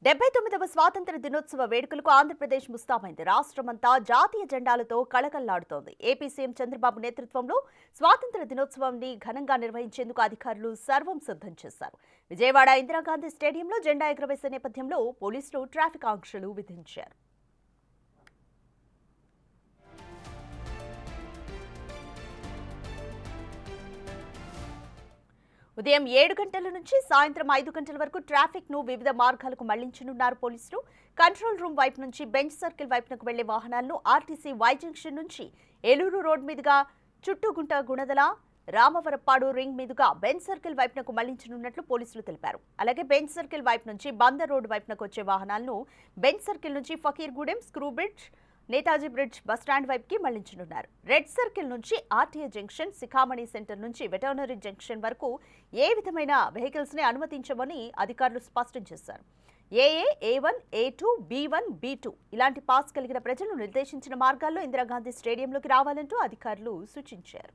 79వ స్వాతంత్ర దినోత్సవ వేడుకలకు ఆంధ్రప్రదేశ్ ముస్తాబైంది. రాష్ట్రమంతా జాతీయ జెండాలతో కళకళలాడుతోంది. ఏపీ సీఎం చంద్రబాబు నేతృత్వంలో స్వాతంత్ర దినోత్సవాన్ని ఘనంగా నిర్వహించేందుకు అధికారులు సర్వం సిద్ధం చేశారు. విజయవాడ ఇందిరాగాంధీ స్టేడియంలో జెండా ఎగురవేసే నేపథ్యంలో పోలీసులు ట్రాఫిక్ ఆంక్షలు విధించారు. ఉదయం 7 గంటల నుంచి సాయంత్రం 5 గంటల వరకు ట్రాఫిక్ ను వివిధ మార్గాలకు మళ్లించనున్నారు పోలీసులు. కంట్రోల్ రూమ్ వైపు నుంచి బెంచ్ సర్కిల్ వైపునకు వెళ్లే వాహనాలను ఆర్టీసీ వై జంక్షన్ నుంచి ఏలూరు రోడ్ మీదుగా చుట్టుగుంట గుణదల రామవరప్పాడు రింగ్ మీదుగా బెంచ్ సర్కిల్ వైపునకు మళ్లించనున్నట్లు పోలీసులు తెలిపారు. అలాగే బెంచ్ సర్కిల్ వైపు నుంచి బందర్ రోడ్ వైపునకు వచ్చే వాహనాలను బెంచ్ సర్కిల్ నుంచి Fakirgudem, screw bridge, Netaji bridge bus stand వైపుకి మళ్లించనున్నారు. రెడ్ సర్కిల్ నుంచి ఆర్టీఏ జంక్షన్, శిఖామణి సెంటర్ నుంచి వెటర్నరీ జంక్షన్ వరకు ఏ విధమైన వెహికల్స్ ని అనుమతించమని అధికారులు స్పష్టం చేశారు. ఏఏ, A1, A2, B1, B2 ఇలాంటి పాస్ కలిగిన ప్రజలు నిర్దేశించిన మార్గాల్లో ఇందిరాగాంధీ స్టేడియంలోకి రావాలంటూ అధికారులు సూచించారు.